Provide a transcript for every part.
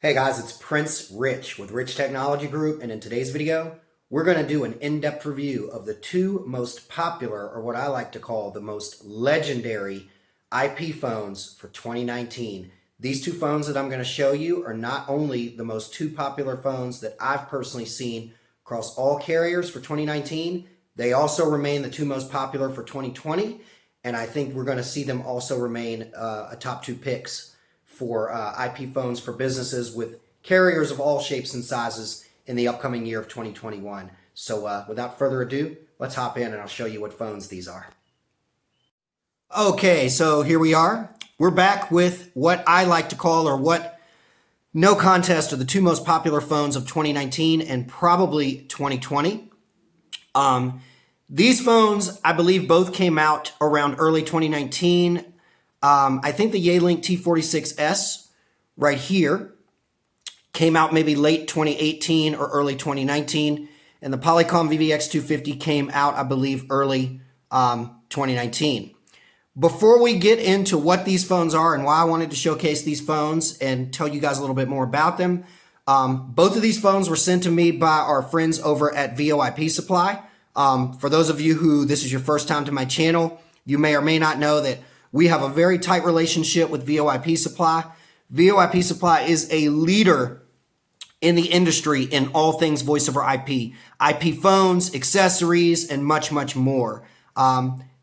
Hey guys, it's Prince Rich with Rich Technology Group, and in today's video, we're going to do an in-depth review of the two most popular, or what I like to call the most legendary IP phones for 2019. These two phones that I'm going to show you are not only the most two popular phones that I've personally seen across all carriers for 2019, they also remain the two most popular for 2020, and I think we're going to see them also remain a top two picks for IP phones for businesses with carriers of all shapes and sizes in the upcoming year of 2021. So without further ado, let's hop in and I'll show you what phones these are. Okay, so here we are. We're back with what I like to call, or what no contest, are the two most popular phones of 2019 and probably 2020. These phones, I believe, both came out around early 2019. I think the Yealink T46S right here came out maybe late 2018 or early 2019, and the Polycom VVX 250 came out, I believe, early 2019. Before we get into what these phones are and why I wanted to showcase these phones and tell you guys a little bit more about them, both of these phones were sent to me by our friends over at VOIP Supply. For those of you who this is your first time to my channel, you may or may not know that we have a very tight relationship with VOIP Supply. VOIP Supply is a leader in the industry in all things voice over IP, IP phones, accessories, and much, much more.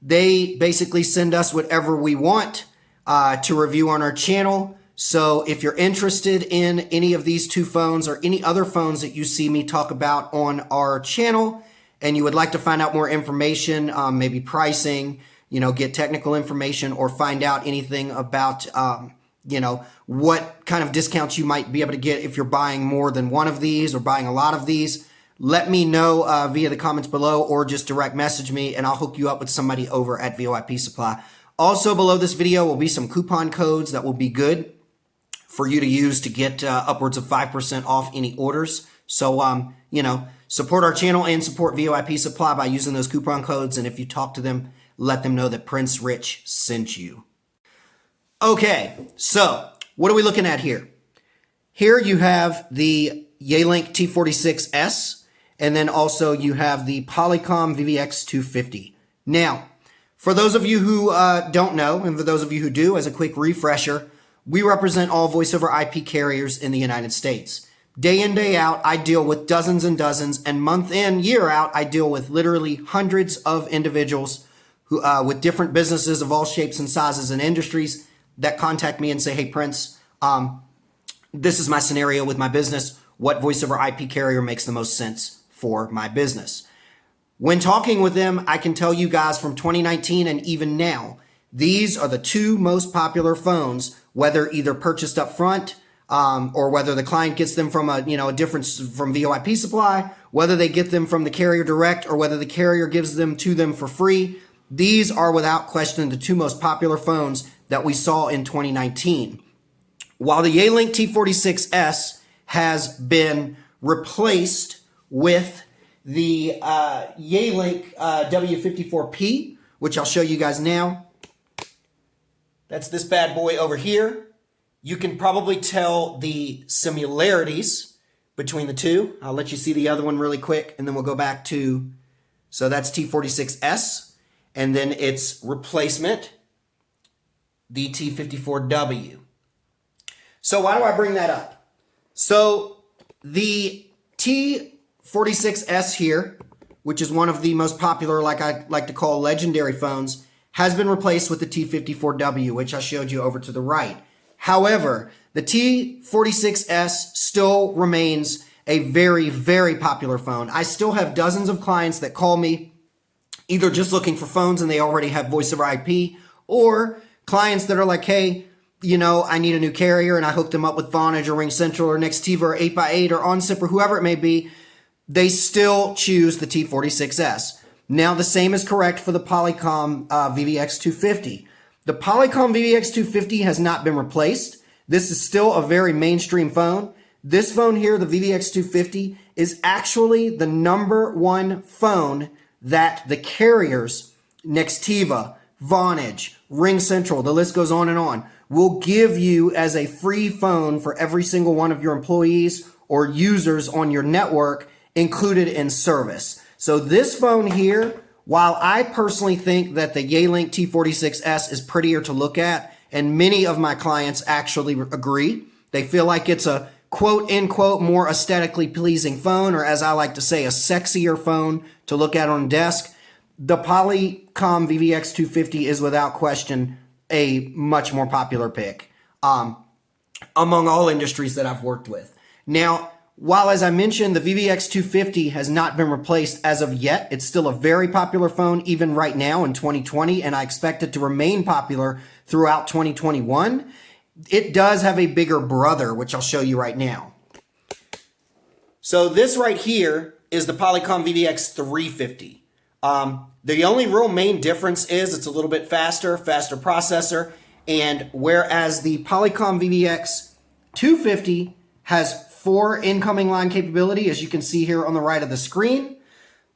They basically send us whatever we want to review on our channel. So if you're interested in any of these two phones or any other phones that you see me talk about on our channel, and you would like to find out more information, maybe pricing, get technical information, or find out anything about, what kind of discounts you might be able to get if you're buying more than one of these or buying a lot of these, let me know via the comments below, or just direct message me and I'll hook you up with somebody over at VOIP Supply. Also below this video will be some coupon codes that will be good for you to use to get upwards of 5% off any orders. So, support our channel and support VOIP Supply by using those coupon codes. And if you talk to them, let them know that Prince Rich sent you. Okay, so what are we looking at here? Here you have the Yealink T46S, and then also you have the Polycom VVX 250. Now, for those of you who don't know, and for those of you who do, as a quick refresher, we represent all voice over IP carriers in the United States. Day in, day out, I deal with dozens and dozens, and month in, year out, I deal with literally hundreds of individuals who, with different businesses of all shapes and sizes and industries that contact me and say, hey, Prince, this is my scenario with my business. What voice over IP carrier makes the most sense for my business? When talking with them, I can tell you guys from 2019 and even now, these are the two most popular phones, whether either purchased up front, or whether the client gets them from a different from VOIP Supply, whether they get them from the carrier direct, or whether the carrier gives them to them for free. These are without question the two most popular phones that we saw in 2019. While the Yealink T46S has been replaced with the Yealink W54P, which I'll show you guys now. That's this bad boy over here. You can probably tell the similarities between the two. I'll let you see the other one really quick, and then we'll go back to, so that's T46S, and then its replacement, the T54W. So why do I bring that up? So the T46S here, which is one of the most popular, like I like to call legendary phones, has been replaced with the T54W, which I showed you over to the right. However, the T46S still remains a very, very popular phone. I still have dozens of clients that call me either just looking for phones and they already have voice over IP, or clients that are like, hey, I need a new carrier, and I hook them up with Vonage or Ring Central or Nextiva or 8x8 or OnSip or whoever it may be. They still choose the T46S. Now, the same is correct for the Polycom VVX 250. The Polycom VVX 250 has not been replaced. This is still a very mainstream phone. This phone here, the VVX 250, is actually the #1 phone that the carriers, Nextiva, Vonage, Ring Central, the list goes on and on, will give you as a free phone for every single one of your employees or users on your network included in service. So this phone here, while I personally think that the Yealink T46S is prettier to look at, and many of my clients actually agree, they feel like it's a quote unquote more aesthetically pleasing phone, or as I like to say, a sexier phone to look at on desk. The Polycom VVX 250 is without question a much more popular pick among all industries that I've worked with. Now, while as I mentioned, the VVX 250 has not been replaced as of yet, it's still a very popular phone even right now in 2020, and I expect it to remain popular throughout 2021. It does have a bigger brother, which I'll show you right now. So this right here is the Polycom VVX 350. The only real main difference is it's a little bit faster processor, and whereas the Polycom VVX 250 has 4 incoming line capability, as you can see here on the right of the screen,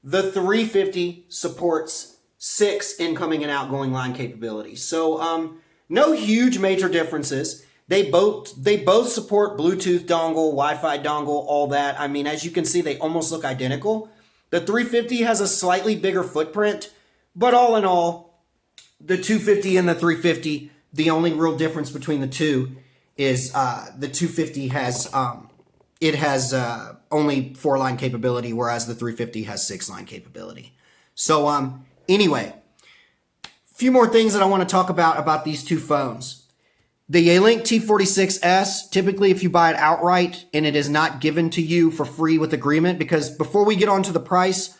the 350 supports 6 incoming and outgoing line capabilities. So no huge major differences. They both support Bluetooth dongle, Wi-Fi dongle, all that. I mean, as you can see, they almost look identical. The 350 has a slightly bigger footprint, but all in all, the 250 and the 350, the only real difference between the two is the 250 has only 4 line capability, whereas the 350 has 6 line capability. So anyway, a few more things that I want to talk about these two phones. The Yealink T46S, typically if you buy it outright and it is not given to you for free with agreement, because before we get on to the price,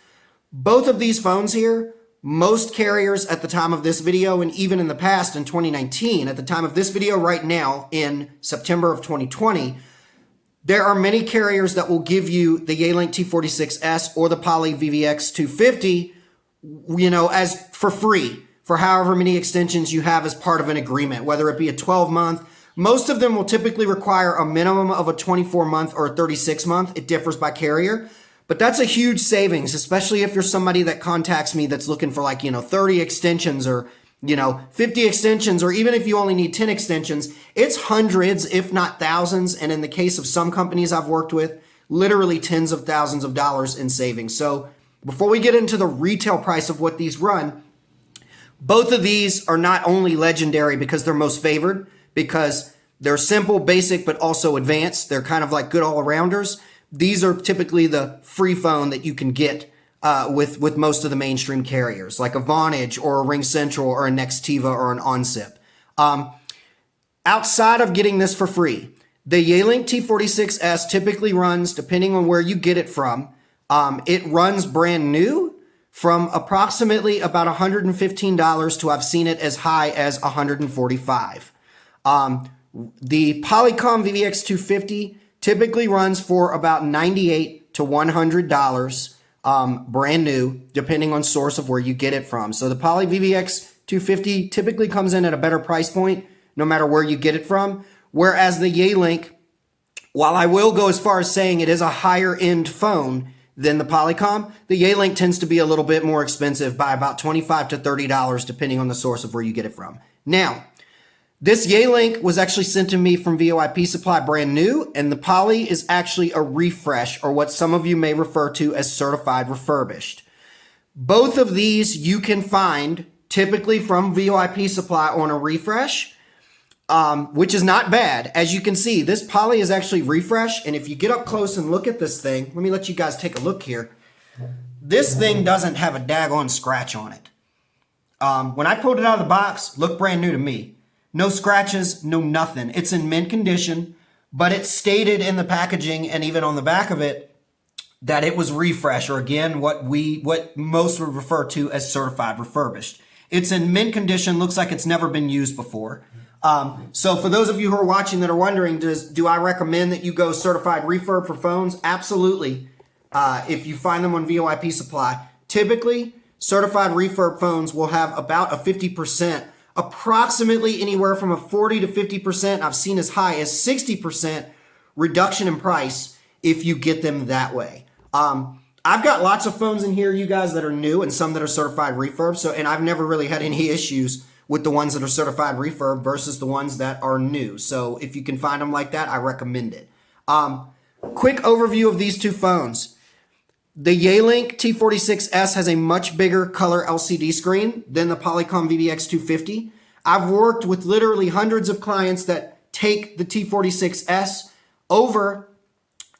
both of these phones here, most carriers at the time of this video, and even in the past in 2019, at the time of this video right now in September of 2020, there are many carriers that will give you the Yealink T46S or the Poly VVX 250, as for free, for however many extensions you have as part of an agreement, whether it be a 12-month. Most of them will typically require a minimum of a 24-month or a 36-month. It differs by carrier, but that's a huge savings, especially if you're somebody that contacts me that's looking for 30 extensions or 50 extensions, or even if you only need 10 extensions, it's hundreds, if not thousands. And in the case of some companies I've worked with, literally tens of thousands of dollars in savings. So before we get into the retail price of what these run, both of these are not only legendary because they're most favored, because they're simple, basic, but also advanced. They're kind of like good all-arounders. These are typically the free phone that you can get with most of the mainstream carriers, like a Vonage or a Ring Central or a Nextiva or an OnSip. Outside of getting this for free, the Yealink T46S typically runs, depending on where you get it from, it runs brand new from approximately about $115 to I've seen it as high as $145. The Polycom VVX 250 typically runs for about $98 to $100 brand new, depending on source of where you get it from. So the Poly VVX 250 typically comes in at a better price point, no matter where you get it from. Whereas the Yealink, while I will go as far as saying it is a higher end phone than the Polycom, the Yealink tends to be a little bit more expensive by about $25 to $30, depending on the source of where you get it from. Now, this Yealink was actually sent to me from VOIP Supply brand new, and the Poly is actually a refresh, or what some of you may refer to as certified refurbished. Both of these you can find typically from VOIP Supply on a refresh, which is not bad. As you can see, this Poly is actually refreshed, and if you get up close and look at this thing, let me let you guys take a look here. This thing doesn't have a daggone scratch on it. When I pulled it out of the box, looked brand new to me. No scratches, no nothing. It's in mint condition, but it's stated in the packaging and even on the back of it that it was refreshed, or again, what most would refer to as certified refurbished. It's in mint condition, looks like it's never been used before. So for those of you who are watching that are wondering, do I recommend that you go certified refurb for phones? Absolutely. If you find them on VOIP Supply, typically certified refurb phones will have about a 50%, approximately anywhere from a 40 to 50%. I've seen as high as 60% reduction in price if you get them that way. I've got lots of phones in here, you guys, that are new and some that are certified refurb. And I've never really had any issues with the ones that are certified refurb versus the ones that are new. So if you can find them like that, I recommend it. Quick overview of these two phones. The Yealink T46S has a much bigger color LCD screen than the Polycom VVX 250. I've worked with literally hundreds of clients that take the T46S over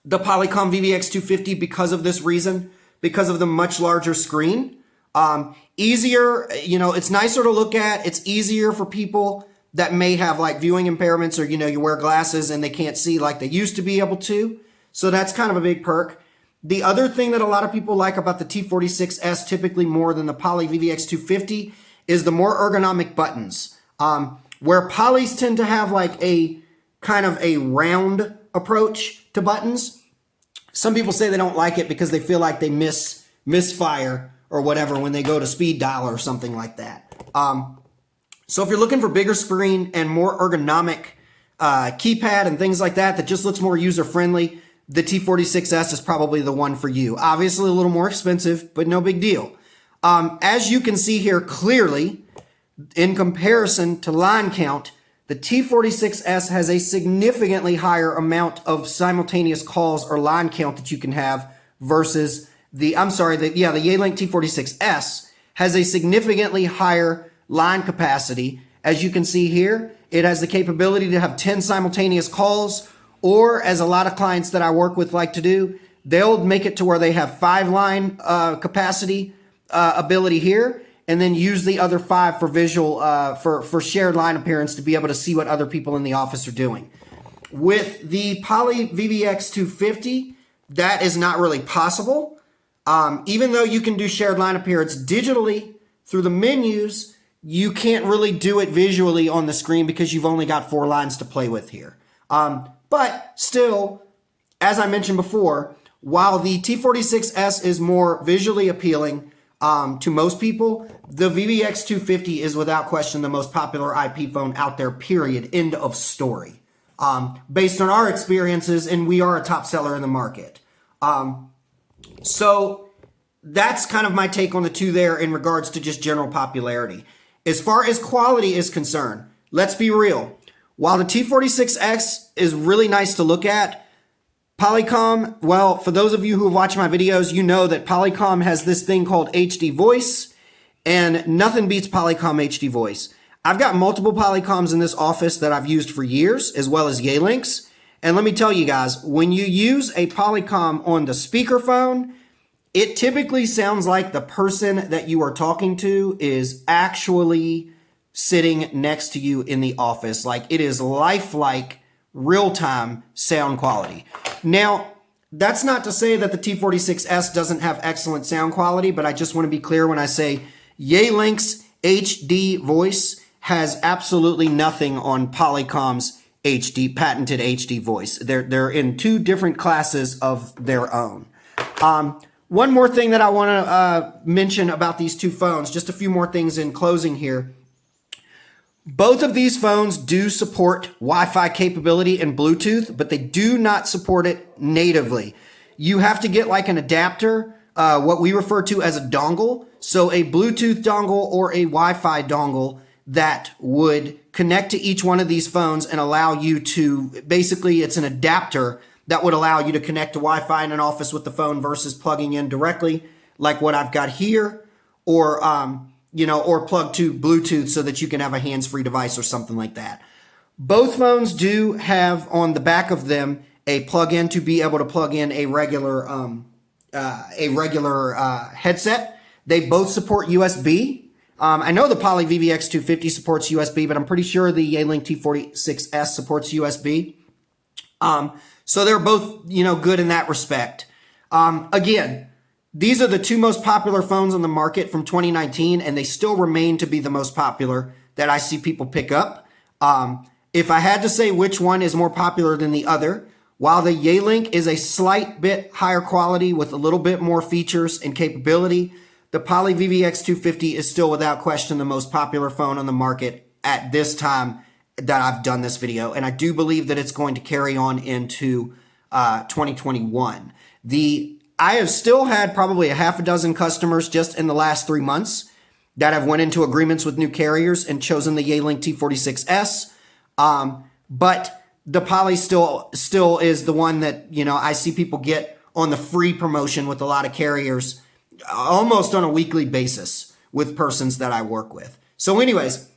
the Polycom VVX 250 because of this reason, because of the much larger screen. Easier, it's nicer to look at. It's easier for people that may have like viewing impairments or, you wear glasses and they can't see like they used to be able to. So that's kind of a big perk. The other thing that a lot of people like about the T46S, typically more than the Poly VVX 250, is the more ergonomic buttons. Where Polys tend to have like a kind of a round approach to buttons, some people say they don't like it because they feel like they misfire or whatever when they go to speed dial or something like that. So if you're looking for bigger screen and more ergonomic keypad and things like that just looks more user-friendly, the T46S is probably the one for you. Obviously a little more expensive, but no big deal. As you can see here clearly, in comparison to line count, the T46S has a significantly higher amount of simultaneous calls or line count that you can have versus the Yealink T46S has a significantly higher line capacity. As you can see here, it has the capability to have 10 simultaneous calls, or as a lot of clients that I work with like to do, they'll make it to where they have 5 line capacity ability here, and then use the other 5 for visual, for shared line appearance to be able to see what other people in the office are doing. With the Poly VVX 250, that is not really possible. Even though you can do shared line appearance digitally through the menus, you can't really do it visually on the screen because you've only got 4 lines to play with here. But still, as I mentioned before, while the T46S is more visually appealing to most people, the VVX 250 is without question the most popular IP phone out there, period. End of story. Based on our experiences, and we are a top seller in the market. So that's kind of my take on the two there in regards to just general popularity. As far as quality is concerned, let's be real. While the T46X is really nice to look at, Polycom, well, for those of you who have watched my videos, you know that Polycom has this thing called HD voice, and nothing beats Polycom HD voice. I've got multiple Polycoms in this office that I've used for years, as well as Yealinks. And let me tell you guys, when you use a Polycom on the speakerphone, it typically sounds like the person that you are talking to is actually sitting next to you in the office. Like, it is lifelike, real-time sound quality. Now, that's not to say that the T46S doesn't have excellent sound quality, but I just want to be clear when I say Yealink's HD voice has absolutely nothing on Polycom's patented HD voice. They're in 2 different classes of their own. One more thing that I want to mention about these 2 phones, just a few more things in closing here. Both of these phones do support Wi-Fi capability and Bluetooth, but they do not support it natively. You have to get like an adapter, what we refer to as a dongle. So a Bluetooth dongle or a Wi-Fi dongle that would connect to each one of these phones and allow you to, basically it's an adapter that would allow you to connect to Wi-Fi in an office with the phone versus plugging in directly like what I've got here, or or plug to Bluetooth so that you can have a hands-free device or something like that. Both phones do have on the back of them a plug-in to be able to plug in a regular headset. They both support USB. I know the Poly VVX 250 supports USB, but I'm pretty sure the Yealink T46S supports USB. So they're both, good in that respect. Again, these are the 2 most popular phones on the market from 2019, and they still remain to be the most popular that I see people pick up. If I had to say which one is more popular than the other, while the Yealink is a slight bit higher quality with a little bit more features and capability, the Poly VVX 250 is still without question the most popular phone on the market at this time that I've done this video. And I do believe that it's going to carry on into 2021. I have still had probably a half a dozen customers just in the last 3 months that have went into agreements with new carriers and chosen the Yealink T46S. But the Poly still is the one that, you know, I see people get on the free promotion with a lot of carriers almost on a weekly basis with persons that I work with. So anyways,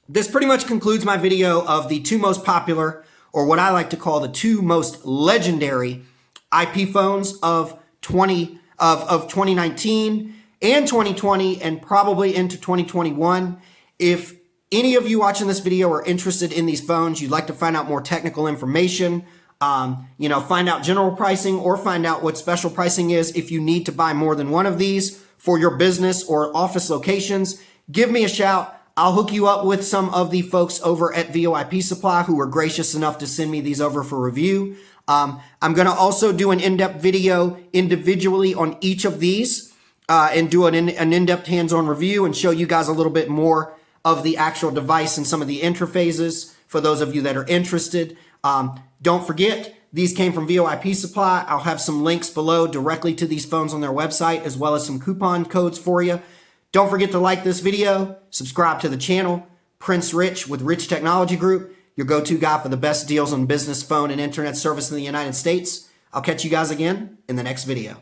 this pretty much concludes my video of the two most popular, or what I like to call the two most legendary IP phones of 2019 and 2020, and probably into 2021. If any of you watching this video are interested in these phones, you'd like to find out more technical information, you know, find out general pricing or find out what special pricing is if you need to buy more than one of these for your business or office locations, give me a shout. I'll hook you up with some of the folks over at VOIP Supply who were gracious enough to send me these over for review. I'm going to also do an in-depth video individually on each of these and do an in-depth hands-on review and show you guys a little bit more of the actual device and some of the interfaces for those of you that are interested. Don't forget, these came from VOIP Supply. I'll have some links below directly to these phones on their website, as well as some coupon codes for you. Don't forget to like this video, subscribe to the channel. Prince Rich with Rich Technology Group, your go-to guy for the best deals on business, phone, and internet service in the United States. I'll catch you guys again in the next video.